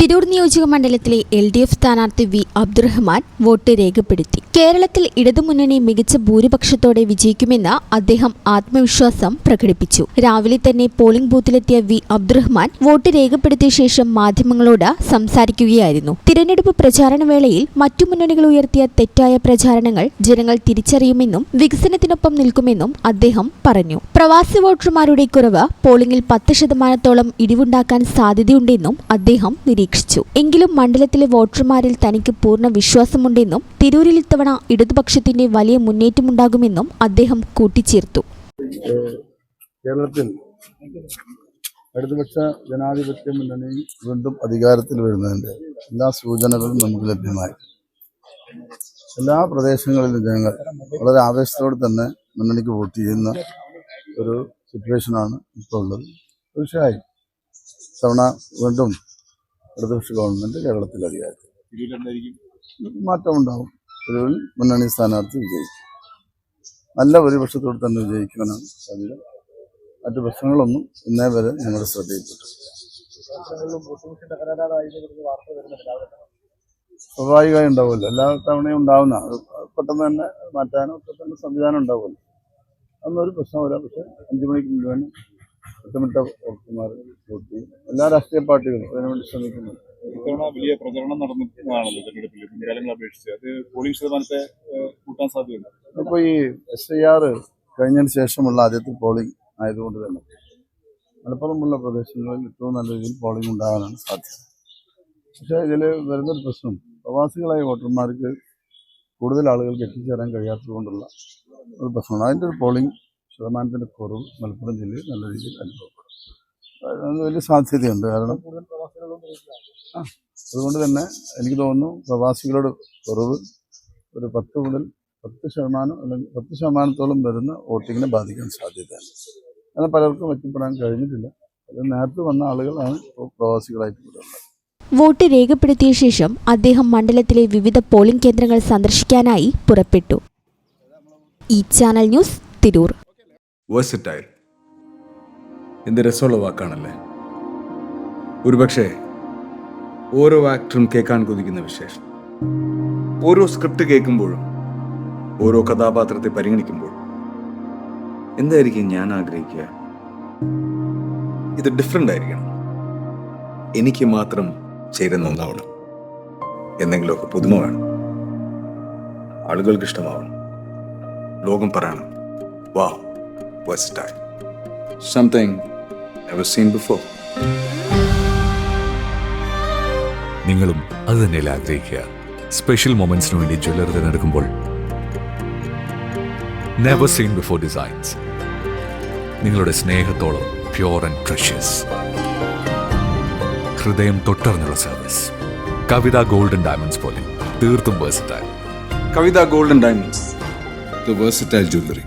തിരൂർ നിയോജക മണ്ഡലത്തിലെ LDF സ്ഥാനാർത്ഥി വി അബ്ദുറഹ്മാൻ വോട്ട് രേഖപ്പെടുത്തി. കേരളത്തിൽ ഇടതുമുന്നണി മികച്ച ഭൂരിപക്ഷത്തോടെ വിജയിക്കുമെന്ന് അദ്ദേഹം ആത്മവിശ്വാസം പ്രകടിപ്പിച്ചു. രാവിലെ തന്നെ പോളിംഗ് ബൂത്തിലെത്തിയ വി അബ്ദുറഹ്മാൻ വോട്ട് രേഖപ്പെടുത്തിയ ശേഷം മാധ്യമങ്ങളോട് സംസാരിക്കുകയായിരുന്നു. തിരഞ്ഞെടുപ്പ് പ്രചാരണ വേളയിൽ മറ്റു മുന്നണികൾ ഉയർത്തിയ തെറ്റായ പ്രചാരണങ്ങൾ ജനങ്ങൾ തിരിച്ചറിയുമെന്നും വികസനത്തിനൊപ്പം നിൽക്കുമെന്നും അദ്ദേഹം പറഞ്ഞു. പ്രവാസി വോട്ടർമാരുടെ കുറവ് പോളിംഗിൽ 10% ഇടിവുണ്ടാക്കാൻ സാധ്യതയുണ്ടെന്നും അദ്ദേഹം നിരീക്ഷിച്ചു. എങ്കിലും മണ്ഡലത്തിലെ വോട്ടർമാരിൽ തനിക്ക് പൂർണ്ണ വിശ്വാസമുണ്ടെന്നും തിരൂരിൽ ഇത്തവണ ഇടതുപക്ഷത്തിന്റെ വലിയ മുന്നേറ്റമുണ്ടാകുമെന്നും അദ്ദേഹം കൂട്ടിച്ചേർത്തു. കേരളത്തിൽ ഇടതുപക്ഷ ജനാധിപത്യ മുന്നണി വീണ്ടും അധികാരത്തിൽ വരുന്നതിന്റെ എല്ലാ സൂചനകളും നമുക്ക് ലഭ്യമായി. എല്ലാ പ്രദേശങ്ങളിലും ജനങ്ങൾ വളരെ ആവേശത്തോടെ തന്നെ മുന്നണിക്ക് വോട്ട് ചെയ്യുന്ന ഒരു സിറ്റുവേഷനാണ് ഇപ്പോൾ ഉള്ളത്. തീർച്ചയായും തവണ വീണ്ടും ഇടതുപക്ഷ ഗവൺമെന്റ് കേരളത്തിൽ അധികാരത്തിൽ മാറ്റമുണ്ടാവും. ഒരു മുന്നണി സ്ഥാനാർത്ഥി വിജയിക്കും. നല്ല ഭൂരിപക്ഷത്തോട് തന്നെ വിജയിക്കുമെന്നാണ് സാധ്യത. മറ്റു പ്രശ്നങ്ങളൊന്നും ഇന്നേ വരെ ഞങ്ങളുടെ ശ്രദ്ധയിൽപ്പെട്ടു. സ്വാഭാവികമായി ഉണ്ടാവുമല്ലോ, എല്ലാ തവണയും ഉണ്ടാവുന്ന പെട്ടെന്ന് തന്നെ മാറ്റാനോ പെട്ടെന്ന് സംവിധാനം ഉണ്ടാവുമല്ലോ. അതൊന്നൊരു പ്രശ്നം വരാം. പക്ഷെ 5 മണിക്ക് മുമ്പ് തന്നെ ഒറ്റമിട്ട വോട്ടർമാർ വോട്ട് ചെയ്യും. എല്ലാ രാഷ്ട്രീയ പാർട്ടികളും അതിനുവേണ്ടി ശ്രമിക്കുന്നുണ്ട്. ഇത്തവണ വലിയ പ്രചരണം നടന്നിട്ടുള്ളതാണല്ലോ തെരഞ്ഞെടുപ്പിൽ മുൻകാലങ്ങളെ അപേക്ഷിച്ച്. അത് പോളിംഗ് ശതമാനത്തെ കൂട്ടാൻ സാധ്യതയുണ്ട്. അപ്പോൾ ഈ SIR കഴിഞ്ഞതിന് ശേഷമുള്ള ആദ്യത്തെ പോളിംഗ് ആയതുകൊണ്ട് തന്നെ മലപ്പുറമുള്ള പ്രദേശങ്ങളിൽ ഏറ്റവും നല്ല രീതിയിൽ പോളിംഗ് ഉണ്ടാകാനാണ് സാധ്യത. പക്ഷേ ഇതിൽ വരുന്നൊരു പ്രശ്നം പ്രവാസികളായ വോട്ടർമാർക്ക് കൂടുതൽ ആളുകൾക്ക് എത്തിച്ചേരാൻ കഴിയാത്തതുകൊണ്ടുള്ള ഒരു പ്രശ്നമാണ്. അതിൻ്റെ ഒരു പോളിംഗ് ശതമാനത്തിൻ്റെ കുറവ് മലപ്പുറം ജില്ലയിൽ നല്ല രീതിയിൽ അനുഭവപ്പെടും. അത് വലിയ സാധ്യതയുണ്ട്. കാരണം അതുകൊണ്ട് തന്നെ എനിക്ക് തോന്നുന്നു പ്രവാസികളുടെ കുറവ് ഒരു 10 മുതൽ 10% അല്ലെങ്കിൽ 10% വരുന്ന വോട്ടിങ്ങിനെ ബാധിക്കാൻ സാധ്യതയാണ്. അങ്ങനെ പലർക്കും എത്തിപ്പെടാൻ കഴിഞ്ഞിട്ടില്ല. അത് നേരത്തെ വന്ന ആളുകളാണ് പ്രവാസികളായിട്ട് വരുന്നത്. വോട്ട് രേഖപ്പെടുത്തിയ ശേഷം അദ്ദേഹം മണ്ഡലത്തിലെ വിവിധ പോളിംഗ് കേന്ദ്രങ്ങൾ സന്ദർശിക്കാനായി പുറപ്പെട്ടു. ഈ ചാനൽ ന്യൂസ്, തിരൂർ. വേഴ്സറ്റൈൽ എന്ത് രസമുള്ള വാക്കാണല്ലേ. ഒരുപക്ഷെ ഓരോ ആക്ടറും കേൾക്കാൻ കൊതിക്കുന്ന വിശേഷം. ഓരോ സ്ക്രിപ്റ്റ് കേൾക്കുമ്പോഴും ഓരോ കഥാപാത്രത്തെ പരിഗണിക്കുമ്പോഴും എന്തായിരിക്കും ഞാൻ ആഗ്രഹിക്കുക? ഇത് ഡിഫറെൻ്റ് ആയിരിക്കണം, എനിക്ക് മാത്രം ചേരുന്ന ഒന്നാവണം, എന്തെങ്കിലുമൊക്കെ പുതുമ വേണം, ആളുകൾക്ക് ഇഷ്ടമാവണം, ലോകം പറയണം വാ versatile, something never seen before. നിങ്ങളും അത് തന്നെയല്ലേ ആഗ്രഹിക്കുക? സ്പെഷ്യൽ മൊമെന്റ്സിന് വേണ്ടി ജ്വല്ലറി തിരഞ്ഞെടുക്കുമ്പോൾ നെവർ സീൻ ബിഫോർ ഡിസൈൻസ്, നിങ്ങളുടെ സ്നേഹത്തോളം പ്യോർ ആൻഡ് പ്രഷ്യസ്, ഹൃദയം തൊട്ടറിഞ്ഞുള്ള സർവീസ്. കവിത ഗോൾഡൻ ഡയമണ്ട്സ് പോലെ തീർത്തും versatile. Kavitha golden diamonds, the versatile jewellery.